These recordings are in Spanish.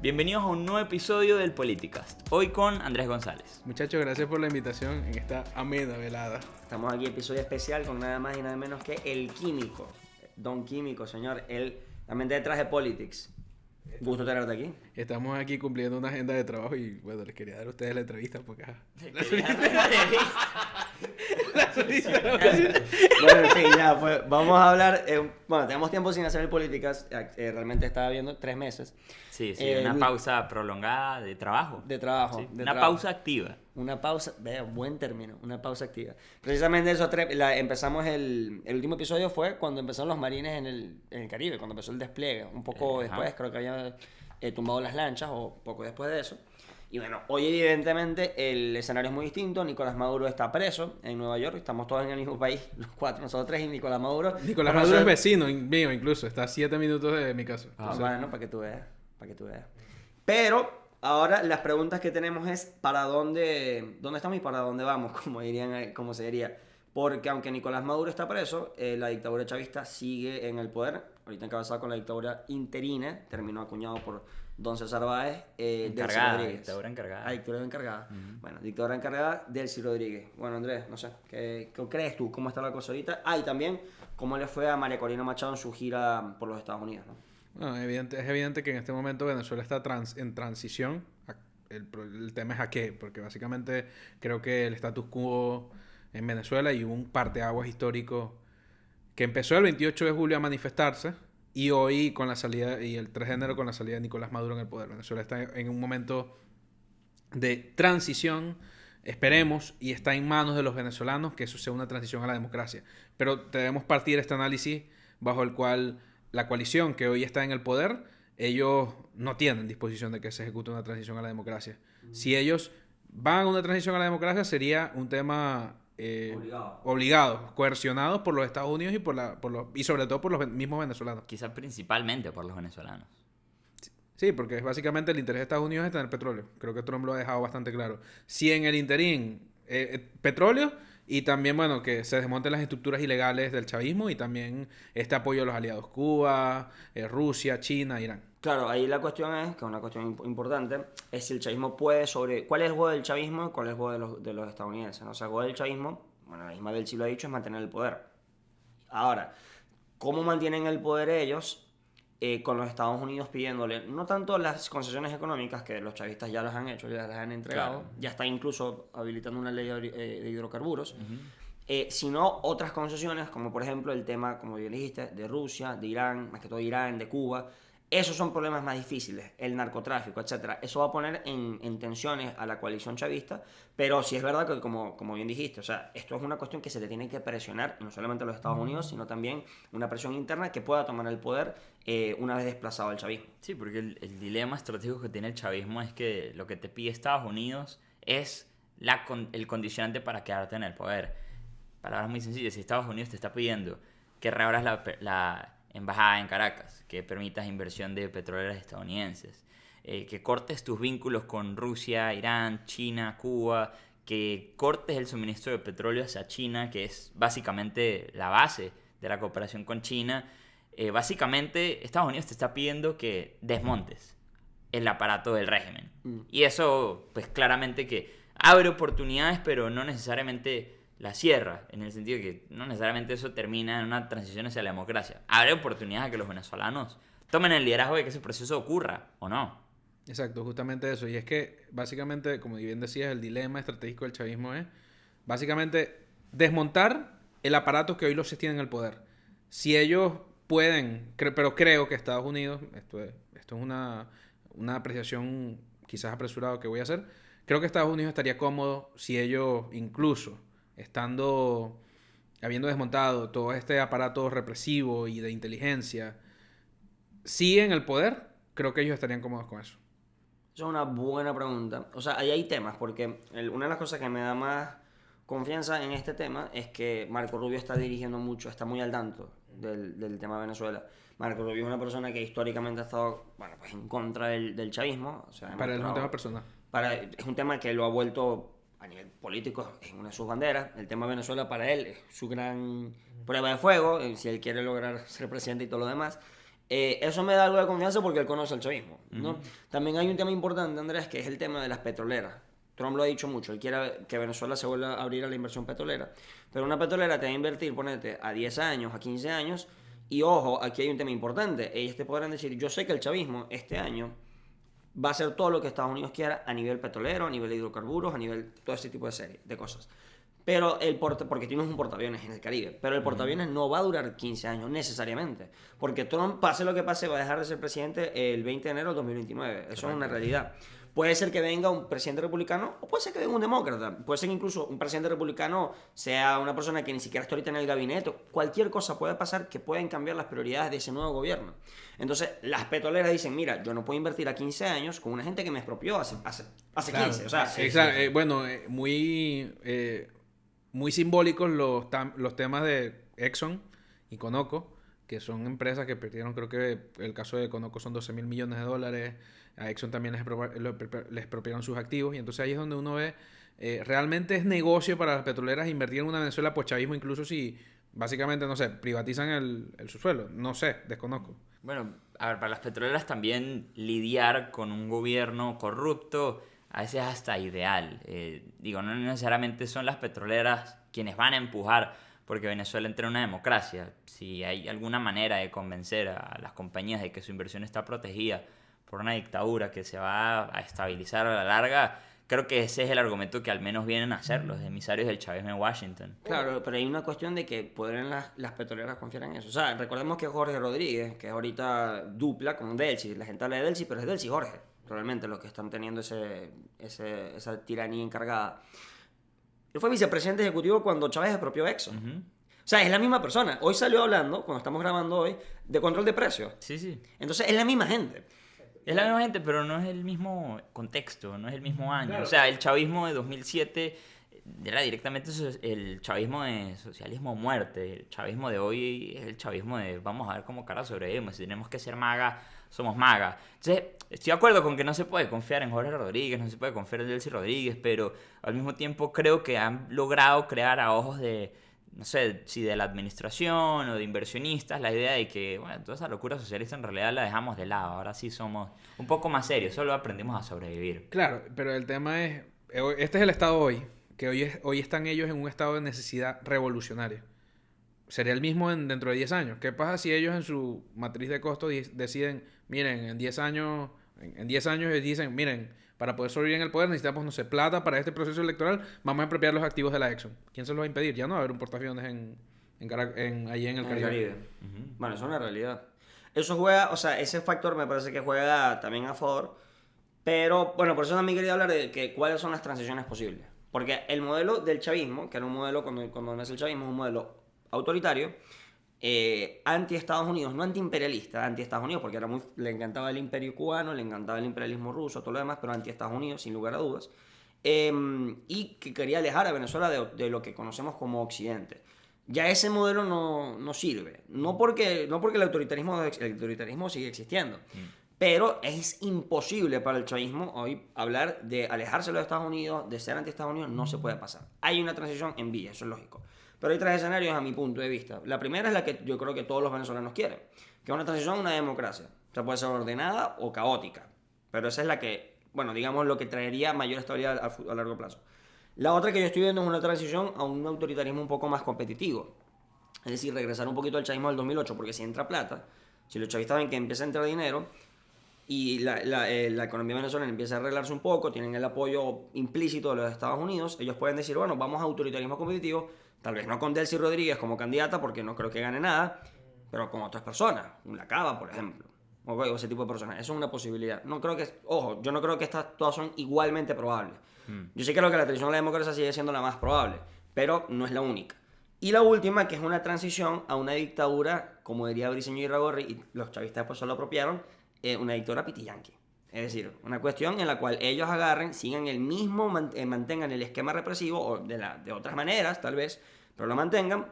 Bienvenidos a un nuevo episodio del Politicast, hoy con Andrés González. Muchachos, gracias por la invitación en esta amena velada. Estamos aquí, episodio especial con nada más y nada menos que el Químico. Don Químico, señor. Él también detrás de Politics. Gusto tenerte aquí. Estamos aquí cumpliendo una agenda de trabajo y bueno, les quería dar a ustedes la entrevista porque Bueno, en fin, ya, pues vamos a hablar. Bueno, tenemos tiempo sin hacer el Politicast. Realmente estaba viendo 3 meses. Sí, una pausa prolongada de trabajo. De trabajo. Sí, de una trabajo. pausa activa. Una pausa, vea, buen término, una pausa activa. Precisamente eso, empezamos el último episodio fue cuando empezaron los marines en el Caribe, cuando empezó el despliegue. Un poco después, creo que habían tumbado las lanchas o poco después de eso. Y bueno, hoy evidentemente el escenario es muy distinto. Nicolás Maduro está preso en Nueva York, estamos todos en el mismo país, los 4, nosotros 3 y Nicolás Maduro. Nicolás Maduro es vecino mío incluso, está a 7 minutos de mi casa. Bueno, para que tú veas. Pero ahora las preguntas que tenemos es ¿para dónde estamos y para dónde vamos? Como se diría. Porque aunque Nicolás Maduro está preso, la dictadura chavista sigue en el poder. Ahorita encabezada con la dictadura interina, terminó acuñado por don César Báez, Delcy Rodríguez. Dictadura encargada. Dictadura encargada. Bueno, dictadura encargada, Delcy Rodríguez. Bueno, Andrés, no sé, ¿qué crees tú? ¿Cómo está la cosa ahorita? Y también, ¿cómo le fue a María Corina Machado en su gira por los Estados Unidos, ¿no? Bueno, es evidente que en este momento Venezuela está en transición. El tema es a qué, porque básicamente creo que el status quo en Venezuela y un parteaguas histórico que empezó el 28 de julio a manifestarse y hoy con la salida, y el 3 de enero con la salida de Nicolás Maduro en el poder. Venezuela está en un momento de transición, esperemos, y está en manos de los venezolanos que eso sea una transición a la democracia. Pero debemos partir este análisis bajo el cual la coalición que hoy está en el poder, ellos no tienen disposición de que se ejecute una transición a la democracia. Si ellos van a una transición a la democracia sería un tema obligado, coercionados por los Estados Unidos y sobre todo por los mismos venezolanos. Quizás principalmente por los venezolanos. Sí, porque es básicamente el interés de Estados Unidos es tener petróleo. Creo que Trump lo ha dejado bastante claro. Si en el interín, petróleo y también, bueno, que se desmonten las estructuras ilegales del chavismo y también este apoyo a los aliados Cuba, Rusia, China, Irán. Claro, ahí la cuestión es, que es una cuestión importante, es si el chavismo puede ¿cuál es el juego del chavismo y cuál es el juego de los estadounidenses, ¿no? O sea, el juego del chavismo, bueno, la misma Delcy lo ha dicho, es mantener el poder. Ahora, ¿cómo mantienen el poder ellos con los Estados Unidos pidiéndole, no tanto las concesiones económicas, que los chavistas ya las han hecho, ya las han entregado, Claro. ya está incluso habilitando una ley de hidrocarburos, sino otras concesiones, como por ejemplo el tema, como bien dijiste, de Rusia, de Irán, más que todo de Irán, de Cuba. Esos son problemas más difíciles, el narcotráfico, etcétera. Eso va a poner en tensiones a la coalición chavista, pero sí es verdad que, como bien dijiste, o sea, esto es una cuestión que se le tiene que presionar, no solamente a los Estados Unidos, sino también una presión interna que pueda tomar el poder una vez desplazado el chavismo. Sí, porque el dilema estratégico que tiene el chavismo es que lo que te pide Estados Unidos es el condicionante para quedarte en el poder. Palabras muy sencillas, si Estados Unidos te está pidiendo que reabras la embajada en Caracas, que permitas inversión de petroleras estadounidenses, que cortes tus vínculos con Rusia, Irán, China, Cuba, que cortes el suministro de petróleo hacia China, que es básicamente la base de la cooperación con China. Básicamente Estados Unidos te está pidiendo que desmontes el aparato del régimen. Y eso, pues claramente que abre oportunidades, pero no necesariamente la cierra, en el sentido de que no necesariamente eso termina en una transición hacia la democracia. Abre oportunidades a que los venezolanos tomen el liderazgo de que ese proceso ocurra, ¿o no? Exacto, justamente eso. Y es que, básicamente, como bien decías, el dilema estratégico del chavismo es, básicamente, desmontar el aparato que hoy los sostiene en el poder. Si ellos pueden, pero creo que Estados Unidos, esto es una apreciación quizás apresurada que voy a hacer, creo que Estados Unidos estaría cómodo si ellos, incluso habiendo desmontado todo este aparato represivo y de inteligencia, siguen el poder, creo que ellos estarían cómodos con eso. Esa es una buena pregunta. O sea, ahí hay temas, porque una de las cosas que me da más confianza en este tema es que Marco Rubio está dirigiendo mucho, está muy al tanto del tema de Venezuela. Marco Rubio es una persona que históricamente ha estado, bueno, pues en contra del chavismo. O sea, Para él es un tema personal. Es un tema que lo ha vuelto a nivel político, es una de sus banderas. El tema de Venezuela para él es su gran prueba de fuego, si él quiere lograr ser presidente y todo lo demás. Eso me da algo de confianza porque él conoce el chavismo, ¿no? También hay un tema importante, Andrés, que es el tema de las petroleras. Trump lo ha dicho mucho, él quiere que Venezuela se vuelva a abrir a la inversión petrolera. Pero una petrolera te va a invertir, ponete, a 10 años, a 15 años. Y ojo, aquí hay un tema importante. Ellos te podrán decir, yo sé que el chavismo este año va a hacer todo lo que Estados Unidos quiera a nivel petrolero, a nivel de hidrocarburos, a nivel todo ese tipo de cosas. Pero porque tienes un portaaviones en el Caribe, pero el portaaviones no va a durar 15 años necesariamente, porque Trump, pase lo que pase, va a dejar de ser presidente el 20 de enero del 2029. Eso es una realidad. Puede ser que venga un presidente republicano o puede ser que venga un demócrata. Puede ser que incluso un presidente republicano sea una persona que ni siquiera está ahorita en el gabinete. Cualquier cosa puede pasar que pueden cambiar las prioridades de ese nuevo gobierno. Entonces, las petroleras dicen, mira, yo no puedo invertir a 15 años con una gente que me expropió hace Claro. 15. O sea, Exacto. Bueno, muy simbólicos los temas de Exxon y Conoco, que son empresas que perdieron, creo que el caso de Conoco son $12,000 millones. A Exxon también les expropiaron sus activos. Y entonces ahí es donde uno ve, realmente es negocio para las petroleras invertir en una Venezuela chavismo, incluso si básicamente, no sé, privatizan el subsuelo. No sé, desconozco. Bueno, a ver, para las petroleras también lidiar con un gobierno corrupto a veces hasta ideal. Digo, no necesariamente son las petroleras quienes van a empujar porque Venezuela entre en una democracia. Si hay alguna manera de convencer a las compañías de que su inversión está protegida por una dictadura que se va a estabilizar a la larga, creo que ese es el argumento que al menos vienen a hacer los emisarios del chavismo en Washington. Claro, pero hay una cuestión de que podrían las petroleras confiar en eso. O sea, recordemos que Jorge Rodríguez, que ahorita dupla con Delcy, la gente habla de Delcy, pero es Delcy y Jorge, realmente los que están teniendo esa tiranía encargada. Él fue vicepresidente ejecutivo cuando Chávez expropió Exxon. O sea, es la misma persona. Hoy salió hablando, cuando estamos grabando hoy, de control de precios. Sí, sí. Entonces, es la misma gente. Es la misma gente, pero no es el mismo contexto, no es el mismo año. Claro. O sea, el chavismo de 2007 era directamente el chavismo de socialismo o muerte. El chavismo de hoy es el chavismo de vamos a ver cómo cara sobrevivimos. Si tenemos que ser maga, somos maga. Entonces, estoy de acuerdo con que no se puede confiar en Jorge Rodríguez, no se puede confiar en Delcy Rodríguez, pero al mismo tiempo creo que han logrado crear a ojos de, no sé, si de la administración o de inversionistas, la idea de que, bueno, toda esa locura socialista en realidad la dejamos de lado. Ahora sí somos un poco más serios, solo aprendimos a sobrevivir. Claro, pero el tema es, este es el estado hoy, que hoy están ellos en un estado de necesidad revolucionaria. Sería el mismo dentro de 10 años. ¿Qué pasa si ellos en su matriz de costos deciden, miren, en 10 años ellos dicen, miren, para poder sobrevivir en el poder necesitamos, no sé, plata para este proceso electoral, vamos a expropiar los activos de la Exxon? ¿Quién se los va a impedir? Ya no va a haber un portaaviones ahí en el Caribe. Bueno, eso es una realidad. Eso juega, o sea, ese factor me parece que juega también a favor. Pero, bueno, por eso también quería hablar de que cuáles son las transiciones posibles. Porque el modelo del chavismo, que era un modelo, cuando nace el chavismo, es un modelo autoritario, anti-Estados Unidos, no anti-imperialista, anti-Estados Unidos, porque le encantaba el imperio cubano, le encantaba el imperialismo ruso, todo lo demás, pero anti-Estados Unidos, sin lugar a dudas. Y que quería alejar a Venezuela de lo que conocemos como Occidente. Ya ese modelo no sirve. No porque el autoritarismo sigue existiendo. Pero es imposible para el chavismo hoy hablar de alejarse de los Estados Unidos, de ser anti-Estados Unidos, no se puede pasar. Hay una transición en vía, eso es lógico. Pero hay tres escenarios a mi punto de vista. La primera es la que yo creo que todos los venezolanos quieren, que es una transición a una democracia. O sea, puede ser ordenada o caótica. Pero esa es la que, bueno, digamos, lo que traería mayor estabilidad a largo plazo. La otra que yo estoy viendo es una transición a un autoritarismo un poco más competitivo. Es decir, regresar un poquito al chavismo del 2008, porque si entra plata, si los chavistas ven que empieza a entrar dinero y la economía venezolana empieza a arreglarse un poco, tienen el apoyo implícito de los Estados Unidos, ellos pueden decir, bueno, vamos a autoritarismo competitivo, tal vez no con Delcy Rodríguez como candidata, porque no creo que gane nada, pero con otras personas, una Cava, por ejemplo, o ese tipo de personas. Eso es una posibilidad. No creo que, ojo, yo no creo que estas todas son igualmente probables. Yo sí creo que la transición a la democracia sigue siendo la más probable, pero no es la única. Y la última, que es una transición a una dictadura, como diría Briceño y Iragorri, y los chavistas después se lo apropiaron, una dictadura pitiyanqui. Es decir, una cuestión en la cual ellos agarren, sigan el mismo, mantengan el esquema represivo, o de otras maneras, tal vez, pero lo mantengan,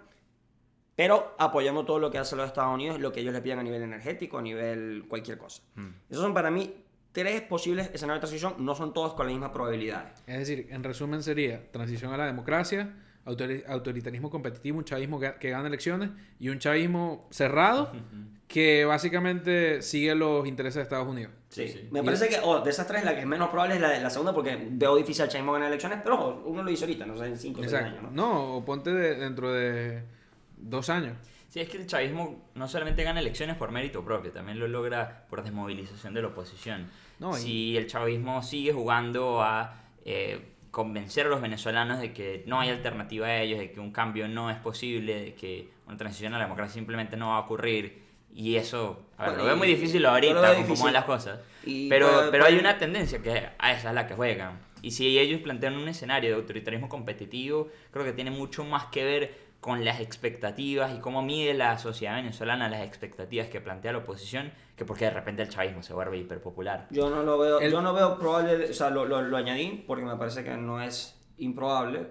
pero apoyando todo lo que hace los Estados Unidos, lo que ellos le pidan a nivel energético, a nivel cualquier cosa. Esos son para mí tres posibles escenarios de transición, no son todos con las mismas probabilidades. Es decir, en resumen sería transición a la democracia, autoritarismo competitivo, un chavismo que gana elecciones y un chavismo cerrado que básicamente sigue los intereses de Estados Unidos. Sí. Me parece que de esas tres la que es menos probable es la segunda porque veo difícil al chavismo ganar elecciones, pero ojo, uno lo hizo ahorita, no sé, en 5 o 6 años, ¿no? No, o ponte dentro de 2 años. Sí, es que el chavismo no solamente gana elecciones por mérito propio, también lo logra por desmovilización de la oposición. Si el chavismo sigue jugando a convencer a los venezolanos de que no hay alternativa a ellos, de que un cambio no es posible, de que una transición a la democracia simplemente no va a ocurrir, y eso, lo veo muy difícil ahorita con cómo van las cosas, pero hay una tendencia que a esa es la que juegan. Y si ellos plantean un escenario de autoritarismo competitivo, creo que tiene mucho más que ver con las expectativas y cómo mide la sociedad venezolana las expectativas que plantea la oposición, que porque de repente el chavismo se vuelve hiperpopular. Yo no lo veo, yo no veo probable, o sea, lo añadí porque me parece que no es improbable,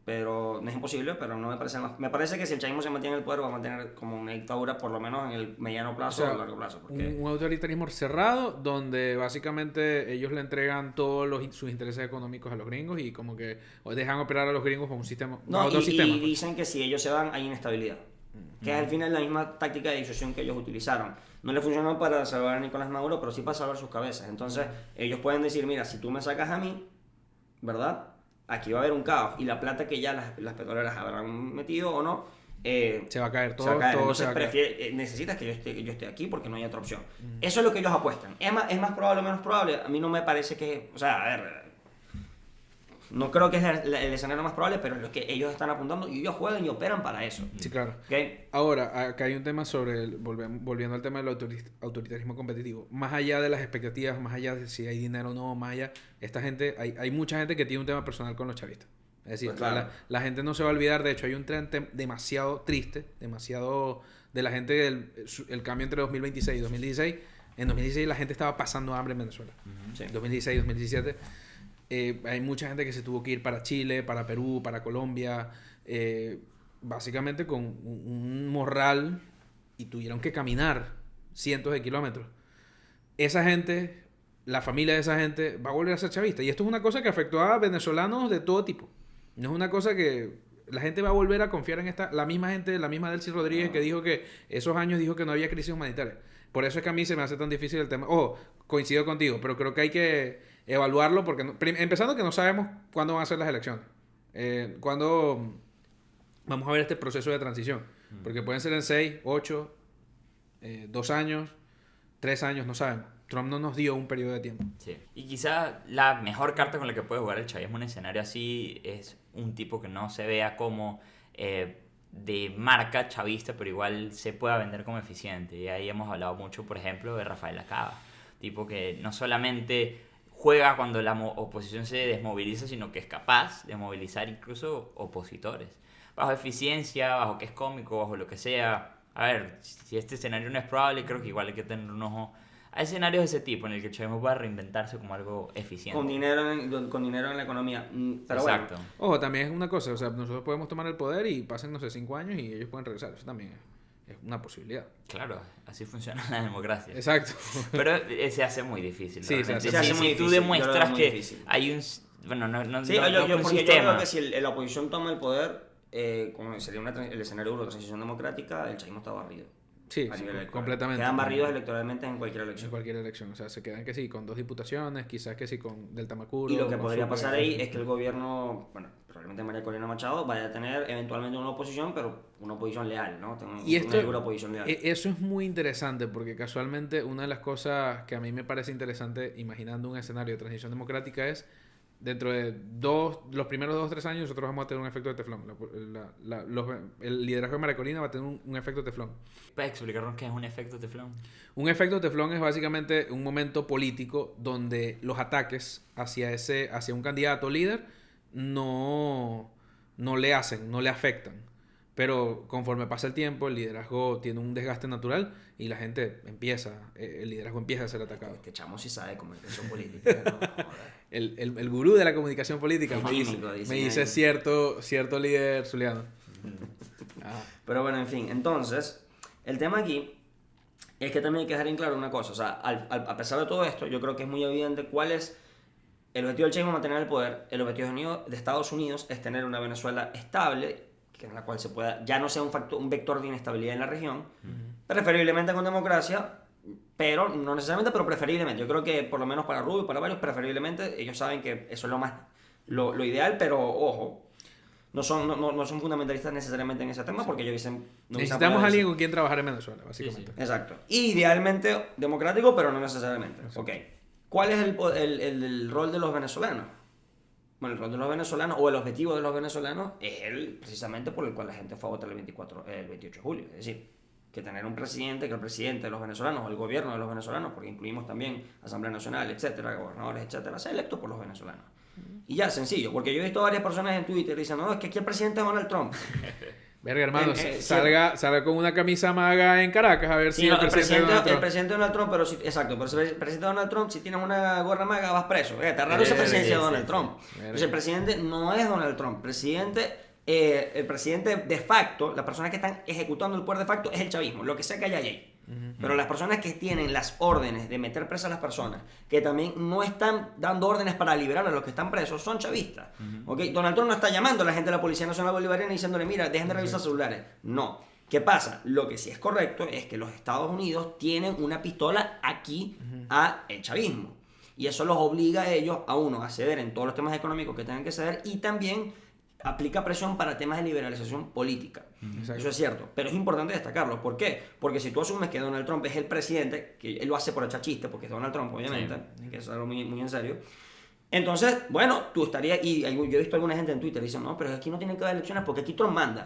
pero no es imposible, pero no me parece más. Me parece que si el chavismo se mantiene en el poder va a mantener como una dictadura por lo menos en el mediano plazo o largo plazo. Porque... un autoritarismo cerrado donde básicamente ellos le entregan todos sus intereses económicos a los gringos y como que dejan operar a los gringos con un sistema, y dicen que si ellos se van hay inestabilidad. Que es al final la misma táctica de disuasión que ellos utilizaron. No le funcionó para salvar a Nicolás Maduro, pero sí para salvar sus cabezas. Entonces ellos pueden decir, mira, si tú me sacas a mí, ¿verdad? Aquí va a haber un caos y la plata que ya las petroleras habrán metido o no se va a caer todo. Entonces necesitas que yo esté aquí porque no hay otra opción. Eso es lo que ellos apuestan. ¿Es más probable o menos probable? A mí no me parece que, o sea, a ver, no creo que es el escenario más probable, pero es lo que ellos están apuntando y ellos juegan y operan para eso. Sí, claro. ¿Okay? Ahora, acá hay un tema sobre, volviendo al tema del autoritarismo competitivo. Más allá de las expectativas, más allá de si hay dinero o no, más allá, esta gente, hay mucha gente que tiene un tema personal con los chavistas. Es decir, pues claro, la gente no se va a olvidar. De hecho, hay un tren demasiado triste, demasiado de la gente, el cambio entre 2026 y 2016. En 2016 la gente estaba pasando hambre en Venezuela. Sí. 2016, 2017. Hay mucha gente que se tuvo que ir para Chile, para Perú, para Colombia, básicamente con un morral y tuvieron que caminar cientos de kilómetros. Esa gente, la familia de esa gente va a volver a ser chavista. Y esto es una cosa que afectó a venezolanos de todo tipo. No es una cosa que la gente va a volver a confiar en la misma gente, la misma Delcy Rodríguez que dijo que esos años dijo que no había crisis humanitaria. Por eso es que a mí se me hace tan difícil el tema. Coincido contigo, pero creo que hay que evaluarlo porque empezando que no sabemos cuándo van a ser las elecciones, cuándo vamos a ver este proceso de transición, porque pueden ser en 6, 8, 2 años, 3 años, no sabemos. Trump no nos dio un periodo de tiempo. Sí. Y quizá la mejor carta con la que puede jugar el chavismo en un escenario así es un tipo que no se vea como de marca chavista, pero igual se pueda vender como eficiente. Y ahí hemos hablado mucho, por ejemplo, de Rafael Acaba, tipo que no solamente juega cuando la oposición se desmoviliza, sino que es capaz de movilizar incluso opositores. Bajo eficiencia, bajo que es cómico, bajo lo que sea. A ver, si este escenario no es probable, creo que igual hay que tener un ojo a escenarios de ese tipo, en el que el chavismo pueda reinventarse como algo eficiente. Con dinero en la economía. Pero exacto. Bueno. Ojo, también es una cosa, o sea, nosotros podemos tomar el poder y pasen, no sé, 5 años y ellos pueden regresar. Eso también es una posibilidad. Claro, así funciona la democracia. Exacto. Pero se hace muy difícil. Sí, se hace muy difícil. Tú demuestras que hay un... Bueno, no sí, yo creo que si la oposición toma el poder, como sería el escenario de una transición democrática, el chavismo está barrido. Sí, completamente. Quedan barridos electoralmente en cualquier elección. En cualquier elección. O sea, se quedan que sí con 2 diputaciones, quizás que sí con Delta Macuro. Y lo que podría pasar ahí es que el gobierno, bueno, probablemente María Corina Machado vaya a tener eventualmente una oposición, pero una oposición leal, ¿no? Una oposición leal. Eso es muy interesante porque casualmente una de las cosas que a mí me parece interesante imaginando un escenario de transición democrática es dentro de los primeros 2 o 3 años nosotros vamos a tener un efecto de teflón. El liderazgo de María Corina va a tener un efecto teflón. ¿Puedes explicarnos qué es un efecto teflón? Un efecto teflón es básicamente un momento político donde los ataques hacia un candidato líder no le afectan. Pero conforme pasa el tiempo, el liderazgo tiene un desgaste natural y la gente el liderazgo empieza a ser atacado. Este chamo sí sabe comunicación política, ¿no? El gurú de la comunicación política me dice cierto líder zuliano. Pero bueno, en fin, entonces, el tema aquí es que también hay que dejar en claro una cosa. O sea, a pesar de todo esto, yo creo que es muy evidente cuál es el objetivo del chavismo es mantener el poder, el objetivo de Estados Unidos es tener una Venezuela estable, que en la cual se pueda, ya no sea un vector de inestabilidad en la región, preferiblemente con democracia, pero no necesariamente, pero preferiblemente. Yo creo que por lo menos para Rubio y para varios, preferiblemente, ellos saben que eso es lo ideal, pero ojo, no son fundamentalistas necesariamente en ese tema, porque ellos dicen... Necesitamos a alguien con quien trabajar en Venezuela, básicamente. Sí. Exacto. Idealmente democrático, pero no necesariamente. Ok. ¿Cuál es el rol de los venezolanos? Bueno, el rol de los venezolanos, o el objetivo de los venezolanos, es precisamente por el cual la gente fue a votar el 28 de julio. Es decir, que tener un presidente, que el presidente de los venezolanos, o el gobierno de los venezolanos, porque incluimos también Asamblea Nacional, etcétera, gobernadores, etcétera, sea electo por los venezolanos. Y ya, sencillo, porque yo he visto varias personas en Twitter diciendo, no, es que aquí el presidente es Donald Trump. Verga, hermano, salga con una camisa maga en Caracas a ver si el presidente Donald Trump, pero exacto, pero el presidente Donald Trump, si tienes una gorra maga, vas preso. Está raro esa presidencia de Donald Trump. Entonces, el presidente no es Donald Trump. El presidente de facto, las personas que están ejecutando el poder de facto, es el chavismo, lo que sea que haya ahí. Pero las personas que tienen las órdenes de meter presas a las personas, que también no están dando órdenes para liberar a los que están presos, son chavistas. ¿Okay? Donald Trump no está llamando a la gente de la Policía Nacional Bolivariana diciéndole, mira, dejen de revisar celulares. No. ¿Qué pasa? Lo que sí es correcto es que los Estados Unidos tienen una pistola aquí a el chavismo. Y eso los obliga a ellos, a ceder en todos los temas económicos que tengan que ceder, y también aplica presión para temas de liberalización política. Exacto. Eso es cierto, pero es importante destacarlo. ¿Por qué? Porque si tú asumes que Donald Trump es el presidente, que él lo hace por echar chiste, porque es Donald Trump, obviamente, que es algo muy, muy en serio, entonces, bueno, tú estarías, y yo he visto a alguna gente en Twitter diciendo, no, pero aquí no tienen que haber elecciones porque aquí Trump manda.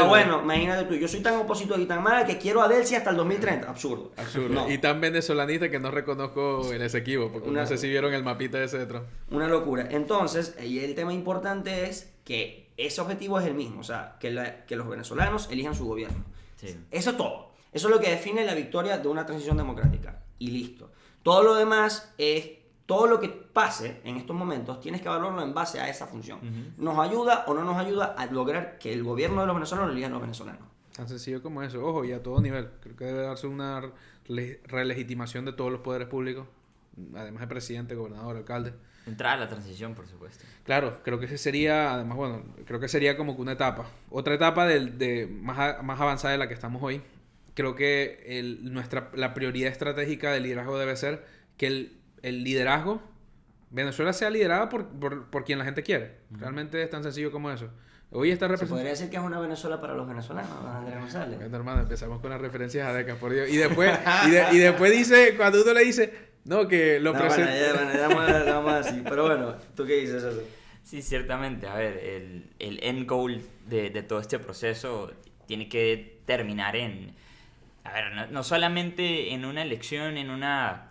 Bueno, imagínate tú, yo soy tan opositor y tan mal que quiero a Delcy hasta el 2030. Absurdo. No. Y tan venezolanista que no reconozco el Esequibo, porque no sé si vieron el mapita ese de Trump. Una locura. Entonces, y el tema importante es que ese objetivo es el mismo, o sea, que los venezolanos elijan su gobierno. Sí. Eso es todo. Eso es lo que define la victoria de una transición democrática. Y listo. Todo lo demás es... Todo lo que pase en estos momentos tienes que evaluarlo en base a esa función. ¿Nos ayuda o no nos ayuda a lograr que el gobierno de los venezolanos lo elijan los venezolanos? Tan sencillo como eso. Ojo, y a todo nivel. Creo que debe darse una relegitimación de todos los poderes públicos, además de presidente, gobernador, alcalde. Entrar a la transición, por supuesto. Claro, creo que ese sería, además, bueno, creo que sería como que una etapa. Otra etapa más avanzada de la que estamos hoy. Creo que la prioridad estratégica del liderazgo debe ser que el liderazgo, Venezuela sea liderada por quien la gente quiere. Realmente es tan sencillo como eso. Hoy está ¿Se podría decir que es una Venezuela para los venezolanos, Andrés González? Bueno, hermano, empezamos con las referencias a décadas, por Dios. Y después dice, cuando uno le dice, no, que lo presenta... Bueno, ya vamos así. Pero bueno, ¿tú qué dices eso? Sí, ciertamente. A ver, el end goal de todo este proceso tiene que terminar en... A ver, no solamente en una elección, en una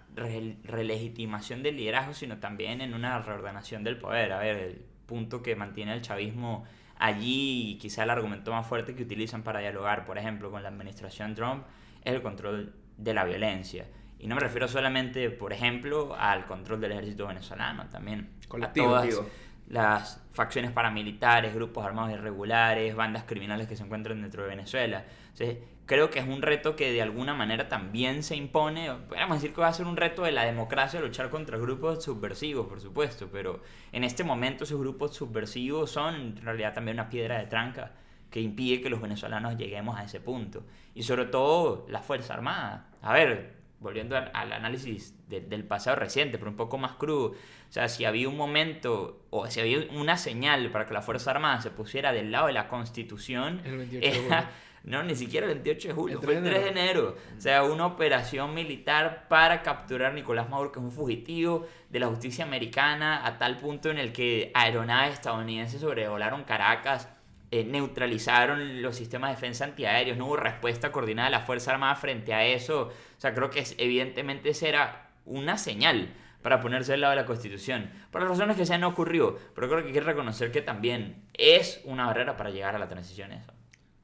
relegitimación del liderazgo, sino también en una reordenación del poder. A ver, el punto que mantiene el chavismo allí, y quizá el argumento más fuerte que utilizan para dialogar, por ejemplo, con la administración Trump, es el control de la violencia. Y no me refiero solamente, por ejemplo, al control del ejército venezolano, también colectivo, a todas las facciones paramilitares, grupos armados irregulares, bandas criminales que se encuentran dentro de Venezuela. Entonces, creo que es un reto que de alguna manera también se impone. Podríamos decir que va a ser un reto de la democracia luchar contra grupos subversivos, por supuesto, pero en este momento esos grupos subversivos son en realidad también una piedra de tranca que impide que los venezolanos lleguemos a ese punto. Y sobre todo la Fuerza Armada. A ver, volviendo al análisis del pasado reciente, pero un poco más crudo, o sea, si había un momento o si había una señal para que la Fuerza Armada se pusiera del lado de la Constitución, el 28 de julio. No, ni siquiera el 28 de julio, fue el 3 de enero. O sea, una operación militar para capturar a Nicolás Maduro, que es un fugitivo de la justicia americana, a tal punto en el que aeronaves estadounidenses sobrevolaron Caracas, neutralizaron los sistemas de defensa antiaéreos, no hubo respuesta coordinada de la Fuerza Armada frente a eso. O sea, creo que evidentemente esa era una señal para ponerse del lado de la Constitución. Por las razones que sean, no ocurrió, pero creo que hay que reconocer que también es una barrera para llegar a la transición eso.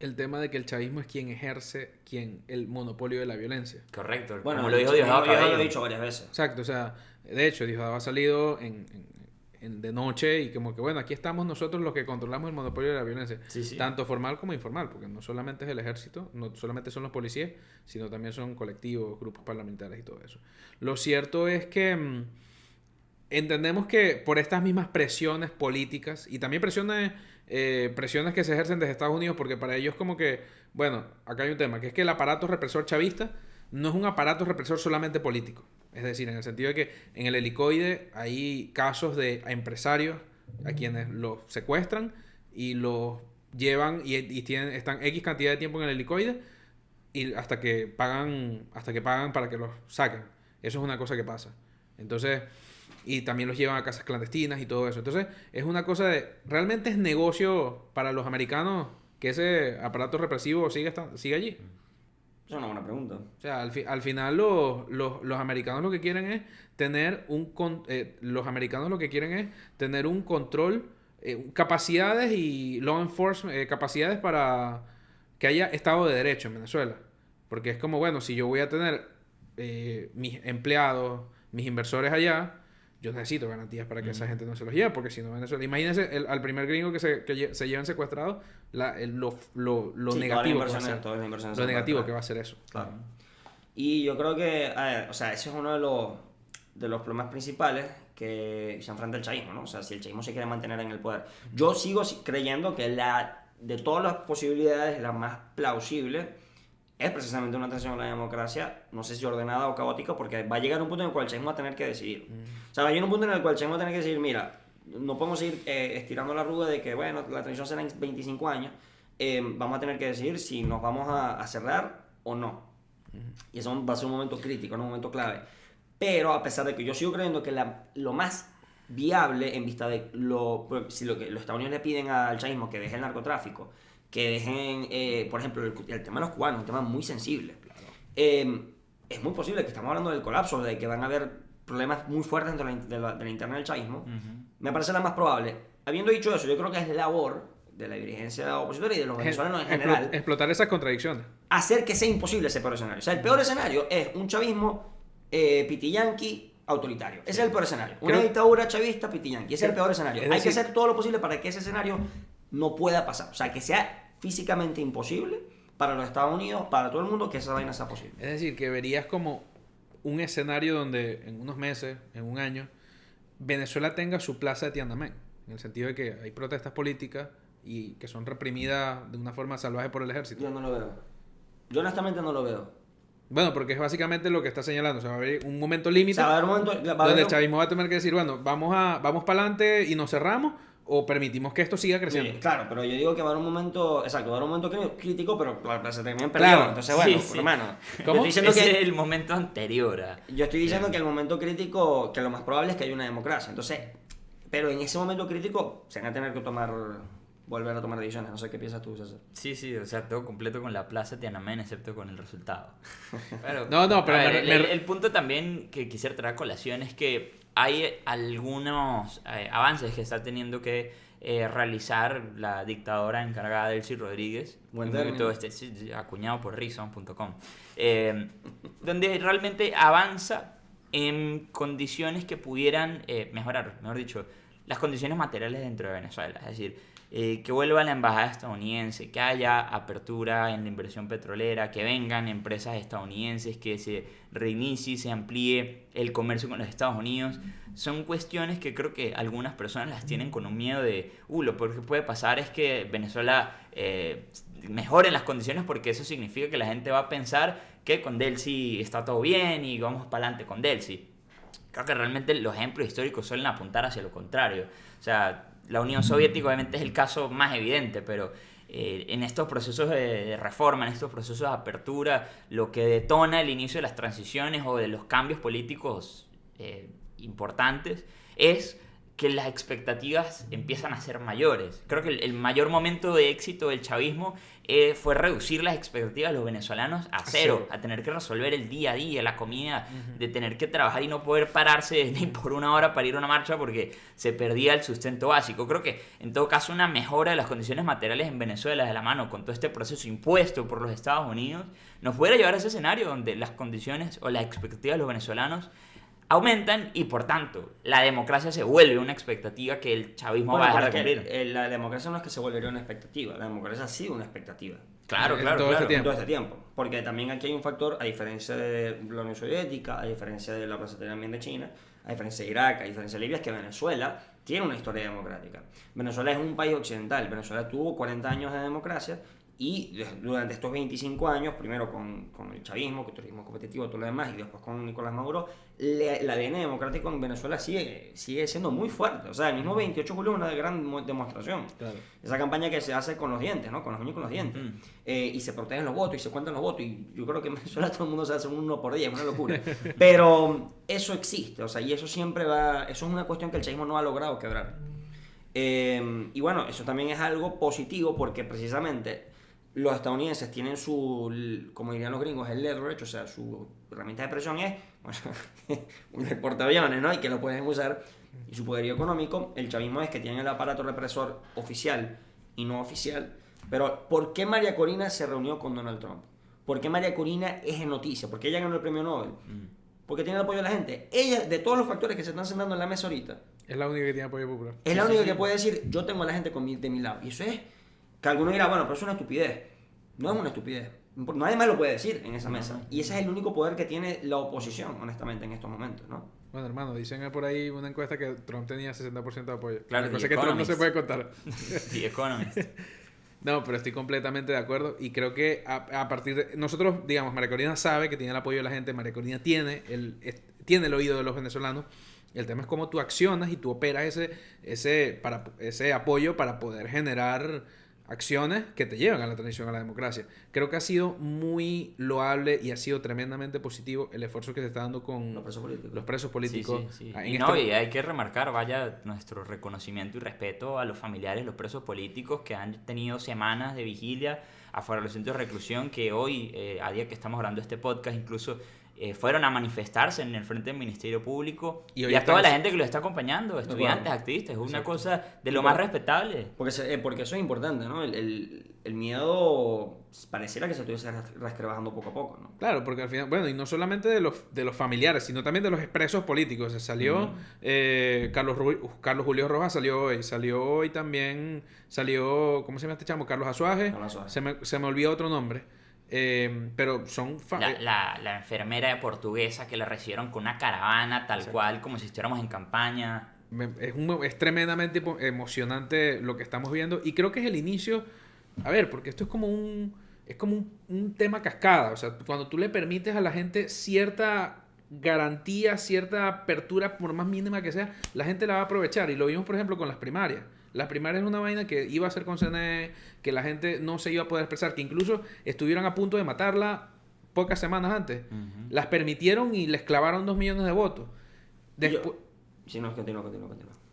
El tema de que el chavismo es quien ejerce el monopolio de la violencia. Correcto. Bueno, como lo dijo Diosdado Cabello. Yo lo he dicho varias veces. Exacto, o sea, de hecho, Diosdado ha salido de noche y como que, bueno, aquí estamos nosotros los que controlamos el monopolio de la violencia. Sí. Tanto formal como informal, porque no solamente es el ejército, no solamente son los policías, sino también son colectivos, grupos paramilitares y todo eso. Lo cierto es que entendemos que por estas mismas presiones políticas y también presiones que se ejercen desde Estados Unidos, porque para ellos como que, bueno, acá hay un tema, que es que el aparato represor chavista no es un aparato represor solamente político. Es decir, en el sentido de que en el helicoide hay casos de empresarios a quienes los secuestran y los llevan y están X cantidad de tiempo en el helicoide y hasta que pagan para que los saquen. Eso es una cosa que pasa. Entonces, y también los llevan a casas clandestinas y todo eso. Entonces, es una cosa de... Realmente es negocio para los americanos que ese aparato represivo siga allí. Esa es una buena pregunta. O sea, al final los americanos lo que quieren es tener un control, capacidades y law enforcement, capacidades para que haya Estado de Derecho en Venezuela. Porque es como, bueno, si yo voy a tener mis empleados, mis inversores allá, yo necesito garantías para que esa gente no se los lleve, porque si no Venezuela... Imagínense al primer gringo que se lleven secuestrado, lo negativo que va a ser. Lo negativo que va a ser eso. Claro. Y yo creo que, o sea, ese es uno de los problemas principales que se enfrenta el chavismo, ¿no? O sea, si el chavismo se quiere mantener en el poder. Yo sigo creyendo que de todas las posibilidades, la más plausible es precisamente una transición a la democracia, no sé si ordenada o caótica, porque va a llegar un punto en el cual el chavismo va a tener que decidir. O sea, va a llegar un punto en el cual el chavismo va a tener que decidir, mira, no podemos ir estirando la rueda de que, bueno, la transición será en 25 años, vamos a tener que decidir si nos vamos a cerrar o no. Y eso va a ser un momento crítico, ¿no? Un momento clave. Pero a pesar de que yo sigo creyendo que lo más viable en vista de si lo que los Estados Unidos le piden al chavismo que deje el narcotráfico, que dejen, por ejemplo, el tema de los cubanos, un tema muy sensible. Claro. Es muy posible que estamos hablando del colapso, de que van a haber problemas muy fuertes dentro de la interna del chavismo. Me parece la más probable. Habiendo dicho eso, yo creo que es labor de la dirigencia opositora y de los venezolanos en general explotar esas contradicciones. Hacer que sea imposible ese peor escenario. O sea, el peor escenario es un chavismo pitiyanqui autoritario. Ese es el peor escenario. Una dictadura chavista pitiyanqui. Ese es el peor escenario. Hay que hacer todo lo posible para que ese escenario no pueda pasar. O sea, que sea físicamente imposible para los Estados Unidos, para todo el mundo, que esa vaina sea posible. Es decir, que verías como un escenario donde en unos meses, en un año, Venezuela tenga su plaza de Tiananmen. En el sentido de que hay protestas políticas y que son reprimidas de una forma salvaje por el ejército. Yo no lo veo. Yo honestamente no lo veo. Bueno, porque es básicamente lo que está señalando. O sea, va a haber un momento límite donde el chavismo va a tener que decir, bueno, vamos para adelante y nos cerramos, o permitimos que esto siga creciendo. Sí, claro, pero yo digo que va a haber un momento, exacto, va a haber un momento crítico, pero la plaza también perdió. Claro. Entonces, bueno, sí. hermano. ¿Cómo? Ese es el momento anterior. Yo estoy diciendo que el momento crítico, que lo más probable es que haya una democracia. Entonces, pero en ese momento crítico se van a tener que volver a tomar decisiones. No sé qué piensas tú, César. Sí, o sea, todo completo con la plaza Tiananmen, excepto con el resultado. Pero, pero el punto también que quisiera traer a colación es que hay algunos avances que está teniendo que realizar la dictadora encargada Delcy Rodríguez, todo acuñado por Reason.com, donde realmente avanza en condiciones que pudieran mejorar, mejor dicho, las condiciones materiales dentro de Venezuela. Es decir, que vuelva la embajada estadounidense, que haya apertura en la inversión petrolera, que vengan empresas estadounidenses, que se reinicie, se amplíe el comercio con los Estados Unidos. Son cuestiones que creo que algunas personas las tienen con un miedo de, lo que puede pasar es que Venezuela mejore las condiciones, porque eso significa que la gente va a pensar que con Delcy está todo bien y vamos para adelante con Delcy. Creo que realmente los ejemplos históricos suelen apuntar hacia lo contrario. O sea, la Unión Soviética obviamente es el caso más evidente, pero en estos procesos de reforma, en estos procesos de apertura, lo que detona el inicio de las transiciones o de los cambios políticos importantes es que las expectativas empiezan a ser mayores. Creo que el mayor momento de éxito del chavismo fue reducir las expectativas de los venezolanos a cero, a tener que resolver el día a día, la comida, de tener que trabajar y no poder pararse ni por una hora para ir a una marcha porque se perdía el sustento básico. Creo que en todo caso una mejora de las condiciones materiales en Venezuela de la mano con todo este proceso impuesto por los Estados Unidos nos pudiera llevar a ese escenario donde las condiciones o las expectativas de los venezolanos aumentan y por tanto la democracia se vuelve una expectativa que el chavismo va a dejar de porque cumplir. la democracia no es que se volvería una expectativa, la democracia ha sido una expectativa. Claro, En claro, todo claro. este En todo este tiempo. Porque también aquí hay un factor, a diferencia de la Unión Soviética, a diferencia de la plaza también de China, a diferencia de Irak, a diferencia de Libia, es que Venezuela tiene una historia democrática. Venezuela es un país occidental. Venezuela tuvo 40 años de democracia y durante estos 25 años, primero con el chavismo, con el turismo competitivo, todo lo demás, y después con Nicolás Maduro, el ADN democrático en Venezuela sigue siendo muy fuerte. O sea, el mismo 28 de julio es una gran demostración. Claro. Esa campaña que se hace con los dientes, ¿no? Con los uñas y con los dientes. Y se protegen los votos y se cuentan los votos. Y yo creo que en Venezuela todo el mundo se hace uno por día, es una locura. Pero eso existe, o sea, y eso siempre va... Eso es una cuestión que el chavismo no ha logrado quebrar. Y bueno, eso también es algo positivo porque precisamente los estadounidenses tienen como dirían los gringos, el leverage, o sea, su herramienta de presión es, bueno, el portaaviones, ¿no? Y que lo pueden usar, y su poderío económico. El chavismo es que tienen el aparato represor oficial y no oficial. Pero, ¿por qué María Corina se reunió con Donald Trump? ¿Por qué María Corina es en noticia? ¿Por qué ella ganó el premio Nobel? Porque tiene el apoyo de la gente. Ella, de todos los factores que se están sentando en la mesa ahorita, Es la única que tiene apoyo popular. es la única que puede decir, yo tengo a la gente de mi lado. Y eso es, que alguno dirá, bueno, pero es una estupidez. No es una estupidez. Nadie más lo puede decir en esa mesa. Y ese es el único poder que tiene la oposición, honestamente, en estos momentos, ¿no? Bueno, hermano, dicen por ahí una encuesta que Trump tenía 60% de apoyo. Claro, La cosa The es que Trump no Economist. se puede contar. The Economist. No, pero estoy completamente de acuerdo y creo que a partir de... Nosotros, digamos, María Corina sabe que tiene el apoyo de la gente, María Corina tiene el oído de los venezolanos. El tema es cómo tú accionas y tú operas ese apoyo para poder generar acciones que te llevan a la transición a la democracia. Creo que ha sido muy loable y ha sido tremendamente positivo el esfuerzo que se está dando con Los presos políticos. los presos políticos. Sí, sí, sí. En Y este- no, y hay que remarcar, vaya, nuestro reconocimiento y respeto a los familiares, los presos políticos que han tenido semanas de vigilia afuera de los centros de reclusión, que hoy, a día que estamos grabando este podcast, incluso fueron a manifestarse en el frente del Ministerio Público Y y, hoy a toda están- la gente que lo está acompañando, estudiantes, activistas, es una Exacto. cosa de lo más respetable. Porque eso es importante, ¿no? El miedo pareciera que se estuviese resquebrajando poco a poco, ¿no? Claro, porque al final, bueno, y no solamente de los familiares, sino también de los expresos políticos. O sea, salió Carlos Julio Rojas, salió hoy también, ¿cómo se llama este chamo? Carlos Azuaje. Carlos Azuaje. Se me olvidó otro nombre. Pero son... La enfermera portuguesa que la recibieron con una caravana tal cual, como si estuviéramos en campaña. Es tremendamente emocionante lo que estamos viendo y creo que es el inicio, a ver, porque esto es como un tema cascada, o sea, cuando tú le permites a la gente cierta garantía, cierta apertura, por más mínima que sea, la gente la va a aprovechar y lo vimos, por ejemplo, con las primarias. Las primarias es una vaina que iba a ser con CNE, que la gente no se iba a poder expresar, que incluso estuvieron a punto de matarla pocas semanas antes. Las permitieron y les clavaron 2 millones de votos. Sí, no, continúa.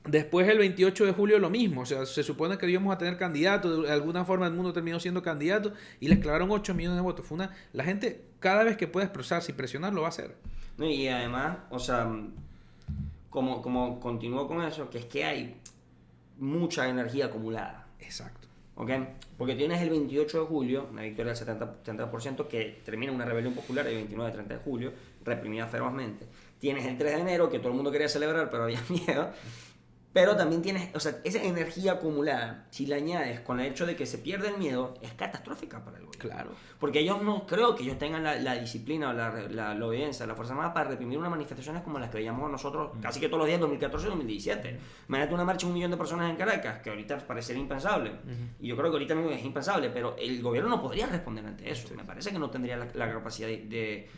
Después el 28 de julio lo mismo, o sea, se supone que íbamos a tener candidatos, de alguna forma el mundo terminó siendo candidato y les clavaron 8 millones de votos. La gente cada vez que pueda expresarse y presionar lo va a hacer. No, y además, o sea, como continúo con eso, que es que hay mucha energía acumulada. Exacto. ¿Ok? Porque tienes el 28 de julio, una victoria del 70% que termina una rebelión popular el 29-30 de julio, reprimida ferozmente. Tienes el 3 de enero, que todo el mundo quería celebrar, pero había miedo. Pero también tienes, o sea, esa energía acumulada, si la añades con el hecho de que se pierde el miedo, es catastrófica para el gobierno. Claro. Porque ellos no creo que ellos tengan la disciplina o la obediencia, la fuerza armada para reprimir unas manifestaciones como las que veíamos nosotros casi que todos los días en 2014 y 2017. Imagínate una marcha de 1 millón de personas en Caracas, que ahorita parecería impensable. Y yo creo que ahorita mismo es impensable, pero el gobierno no podría responder ante eso. Me parece que no tendría la capacidad de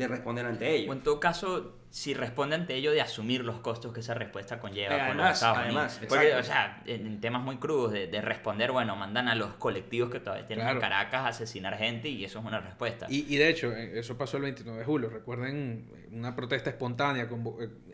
responder ante ello. O en todo caso, si responde ante ello, de asumir los costos que esa respuesta conlleva con los Además, Estados Unidos. exacto. Porque, o sea, en temas muy crudos de responder, bueno, mandan a los colectivos que todavía tienen Claro. en Caracas a asesinar gente y eso es una respuesta. Y de hecho, eso pasó el 29 de julio. Recuerden una protesta espontánea,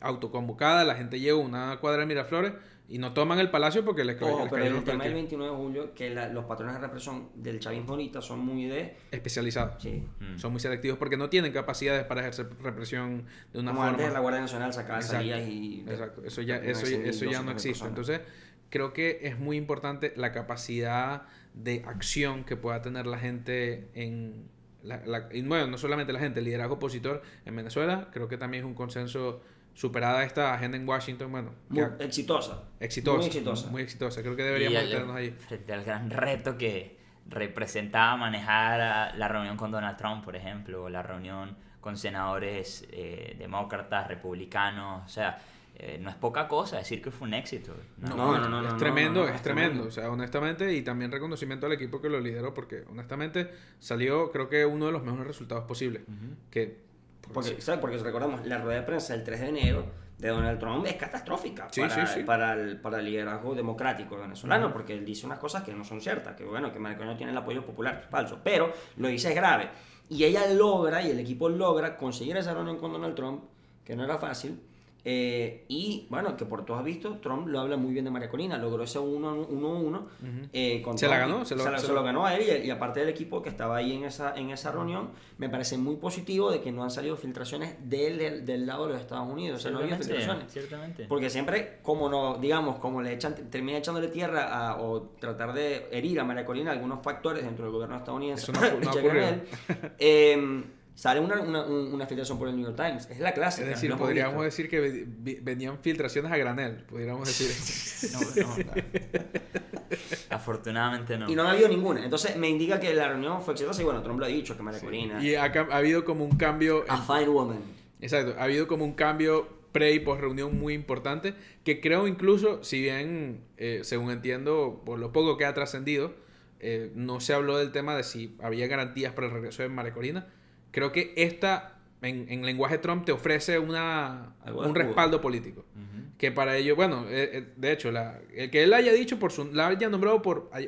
autoconvocada. La gente llegó a una cuadra de Miraflores y no toman el palacio porque les Ojo, les pero cayeron el los tema del colectivos 29 de julio, que los patrones de represión del chavismo ahorita son muy especializados. Sí. Son muy selectivos porque no tienen capacidades para ejercer represión de una Como forma. antes la Guardia Nacional sacaba Exacto, salidas y... exacto. Eso ya no personas. existe. Entonces, creo que es muy importante la capacidad de acción que pueda tener la gente y bueno, no solamente la gente, el liderazgo opositor en Venezuela, creo que también es un consenso superada esta agenda en Washington, bueno, Muy exitosa. Muy exitosa. Muy exitosa. Creo que deberíamos meternos ahí. Frente al gran reto que representaba manejar la reunión con Donald Trump, por ejemplo, o la reunión con senadores demócratas, republicanos, o sea, no es poca cosa decir que fue un éxito. No, es tremendo, es tremendo. O sea, honestamente, y también reconocimiento al equipo que lo lideró, porque honestamente salió, creo que uno de los mejores resultados posibles. Porque recordamos, la rueda de prensa del 3 de enero de Donald Trump es catastrófica para el liderazgo democrático venezolano, porque él dice unas cosas que no son ciertas, que bueno, que Marconi tiene el apoyo popular, falso, pero lo dice es grave. Y ella logra, y el equipo logra conseguir esa reunión con Donald Trump, que no era fácil. Y bueno, que por todo has visto, Trump lo habla muy bien de María Corina, logró ese 1-1 con se Trump, la ganó, se lo ganó a él y aparte del equipo que estaba ahí en esa reunión. Me parece muy positivo de que no han salido filtraciones del lado de los Estados Unidos, o sea, no había filtraciones, ciertamente. porque siempre como termina echándole tierra o tratar de herir a María Corina algunos factores dentro del gobierno estadounidense. Eso no ocurrió. Sale una filtración por el New York Times. Es la clásica. Es decir, podríamos decir que venían filtraciones a granel, pudiéramos decir. No. Afortunadamente no. Y no ha habido ninguna. Entonces me indica que la reunión fue exitosa y bueno, Trump lo ha dicho, que María Corina. Y ha habido como un cambio. A fine woman. Exacto, ha habido como un cambio pre y post reunión muy importante, que creo incluso, si bien, según entiendo, por lo poco que ha trascendido, no se habló del tema de si había garantías para el regreso de María Corina. Creo que esta, en lenguaje Trump, te ofrece un respaldo político. Que para ello, bueno, de hecho, el que él haya dicho, la haya nombrado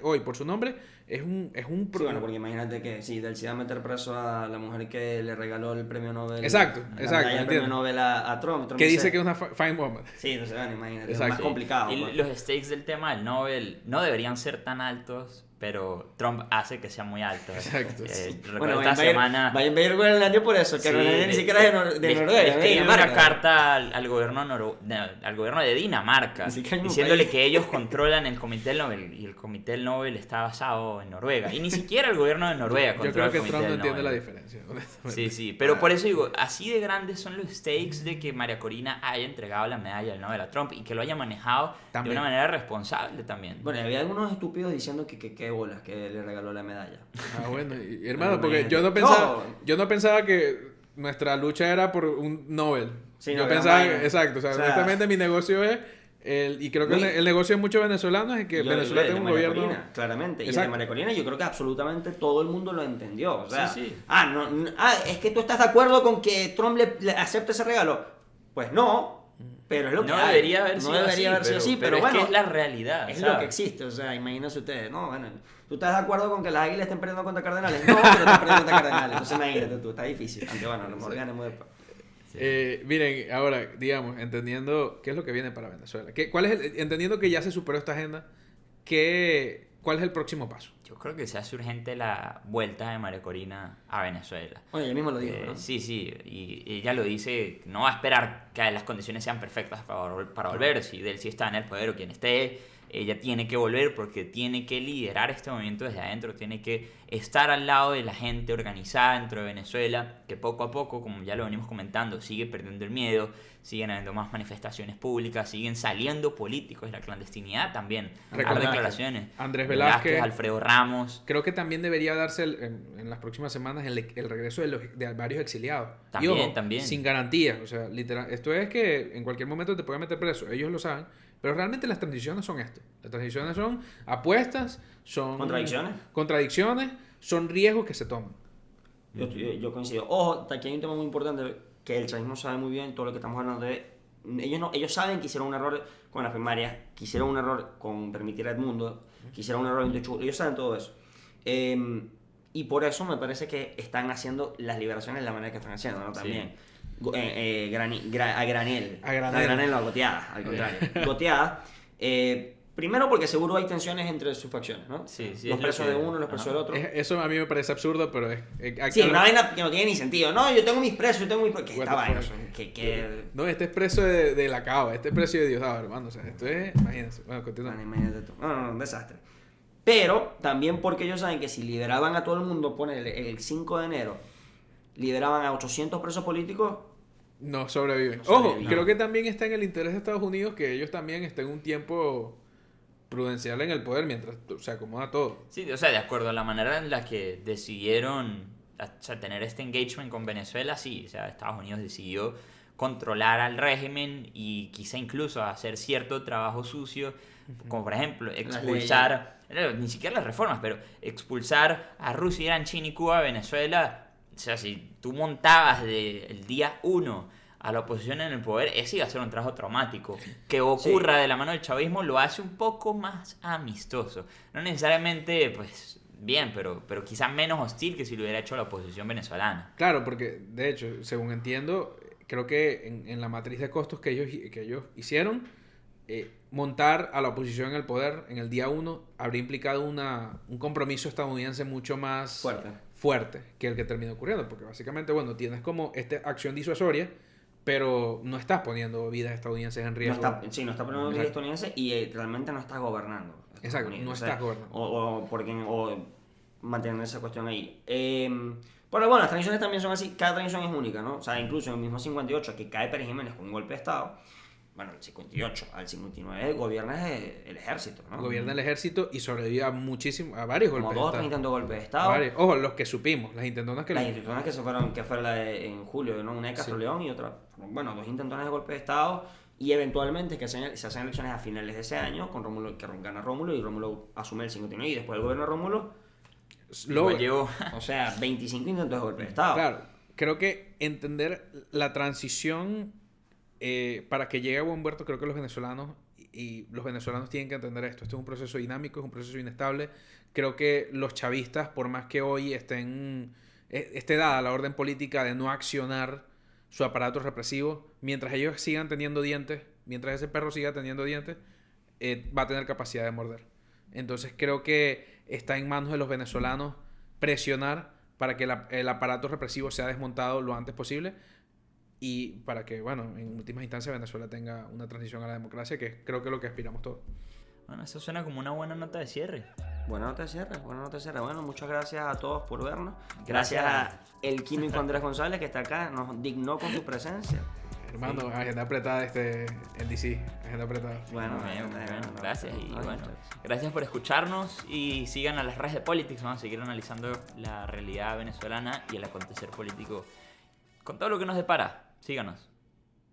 hoy por su nombre, es un sí, bueno, porque imagínate que si decida meter preso a la mujer que le regaló el premio Nobel. Exacto. El premio Nobel a Trump que dice que es una fine woman. Sí, entonces, bueno, imagínate, exacto. es más complicado. Y los stakes del tema del Nobel no deberían ser tan altos, pero Trump hace que sean muy altos. Exacto. Bueno, esta semana vayan a ver Groenlandia por eso, que Groenlandia ni siquiera es de Noruega. Escribió una carta al gobierno de Dinamarca diciéndole que ellos controlan el Comité del Nobel y el Comité del Nobel está basado en Noruega. Y ni siquiera el gobierno de Noruega controla el Comité del Nobel. Yo creo que Trump no entiende la diferencia. Sí, pero por eso digo, así de grandes son los stakes de que María Corina haya entregado la medalla del Nobel a Trump y que lo haya manejado de una manera responsable también. Bueno, había algunos estúpidos diciendo que qué bolas que le regaló la medalla. Bueno, hermano, porque yo no pensaba que nuestra lucha era por un Nobel. Sí, yo pensaba, exacto, o sea, honestamente mi negocio es y creo que el negocio de muchos venezolanos es que Venezuela tenga un gobierno Corina, claramente. Exacto. Y el de María Corina yo creo que absolutamente todo el mundo lo entendió. O sea, sí. Es que tú estás de acuerdo con que Trump le acepte ese regalo. Pues no. Pero es lo que no debería haber sido así, pero es bueno, que es la realidad. Es lo que existe, o sea, imagínense ustedes, ¿no? Bueno, ¿tú estás de acuerdo con que las Águilas estén perdiendo contra Cardenales? No, pero están perdiendo contra Cardenales, entonces imagínate tú, está difícil, aunque bueno, los Morganes miren, ahora, digamos, entendiendo qué es lo que viene para Venezuela, entendiendo que ya se superó esta agenda, ¿cuál es el próximo paso? Yo creo que se hace urgente la vuelta de María Corina a Venezuela. Oye, ella mismo lo dijo, ¿no? Sí, y ella lo dice, no va a esperar que las condiciones sean perfectas para volver, si está en el poder o quien esté, ella tiene que volver porque tiene que liderar este movimiento desde adentro, tiene que estar al lado de la gente organizada dentro de Venezuela, que poco a poco, como ya lo venimos comentando, sigue perdiendo el miedo, siguen habiendo más manifestaciones públicas, siguen saliendo políticos de la clandestinidad también, a dar declaraciones. Andrés Velázquez, Alfredo Ramos. Creo que también debería darse en las próximas semanas el regreso de varios exiliados. También. Sin garantías, o sea, literal, esto es que en cualquier momento te pueden meter preso, ellos lo saben. Pero realmente las transiciones son esto. Las transiciones son apuestas, son... Contradicciones, son riesgos que se toman. Yo coincido. Ojo, aquí hay un tema muy importante que el chavismo sabe muy bien todo lo que estamos hablando de... Ellos saben que hicieron un error con las primarias, que hicieron un error con permitir a Edmundo, que hicieron un error en Techu. Ellos saben todo eso. Y por eso me parece que están haciendo las liberaciones de la manera que están haciendo, ¿no? También. Sí. A granel no, goteada, al contrario. Goteada. Primero porque seguro hay tensiones entre sus facciones, ¿no? Sí, los presos de uno, los presos del otro. Eso a mí me parece absurdo, pero es... sí, una vaina que no tiene ni sentido. No, yo tengo mis presos, ¿Qué esta vaina? No, este es preso de la cava, este es preso de Diosdado, hermano. O sea, esto es... Imagínense. Bueno, continúa. Imagínate tú. No, un desastre. Pero también porque ellos saben que si liberaban a todo el mundo, ponele el 5 de enero, liberaban a 800 presos políticos, No sobreviven. No Ojo, sobreviven. creo que también está en el interés de Estados Unidos que ellos también estén un tiempo prudencial en el poder mientras se acomoda todo. Sí, o sea, de acuerdo a la manera en la que decidieron o sea, tener este engagement con Venezuela, sí, o sea, Estados Unidos decidió controlar al régimen y quizá incluso hacer cierto trabajo sucio, como por ejemplo expulsar, ni siquiera las reformas, pero expulsar a Rusia, Irán, China y Cuba a Venezuela. O sea, si tú montabas desde el día 1 a la oposición en el poder, ese iba a ser un trabajo traumático. Que ocurra de la mano del chavismo lo hace un poco más amistoso. No necesariamente, pues, bien, pero quizás menos hostil que si lo hubiera hecho la oposición venezolana. Claro, porque de hecho, según entiendo, creo que en la matriz de costos que ellos hicieron, montar a la oposición en el poder en el día 1 habría implicado un compromiso estadounidense mucho más fuerte que el que terminó ocurriendo. Porque básicamente, bueno, tienes como esta acción disuasoria, pero no estás poniendo vidas estadounidenses en riesgo. No está poniendo vidas estadounidenses y realmente no estás gobernando. Exacto, no estás gobernando. O mantener esa cuestión ahí. Pero bueno, las transiciones también son así, cada transición es única, ¿no? O sea, incluso en el mismo 58, que cae Pérez Jiménez con un golpe de Estado, bueno, el 58 al 59 gobierna el ejército, ¿no? Gobierna el ejército y sobrevive a varios Como golpes de 2 o Estado. 3 intentos de golpe de Estado. Ojo, los que supimos, las intentonas que... Las intentonas que se fueron, que fue en julio, ¿no? Una de Castro León y otra, bueno, 2 intentonas de golpe de Estado y eventualmente se hacen elecciones a finales de ese año con Rómulo, que gana Rómulo y Rómulo asume el 59 y después el gobierno de Rómulo Llevó. o sea, 25 intentos de golpe de Estado. Claro, creo que entender la transición para que llegue a buen puerto, creo que los venezolanos tienen que entender esto. Este es un proceso dinámico, es un proceso inestable. Creo que los chavistas, por más que hoy esté dada la orden política de no accionar su aparato represivo, mientras ellos sigan teniendo dientes, mientras ese perro siga teniendo dientes, va a tener capacidad de morder. Entonces creo que está en manos de los venezolanos presionar para que el aparato represivo sea desmontado lo antes posible y para que, bueno, en últimas instancias Venezuela tenga una transición a la democracia, que creo que es lo que aspiramos todos. Bueno, eso suena como una buena nota de cierre. Buena nota de cierre. Bueno, muchas gracias a todos por vernos. Gracias a el químico Andrés González que está acá, nos dignó con su presencia. Hermano, agenda apretada en DC, agenda apretada. Bueno, gracias. Y bueno, gracias por escucharnos y sigan a las redes de Politics. Vamos a seguir analizando la realidad venezolana y el acontecer político con todo lo que nos depara. Síganos.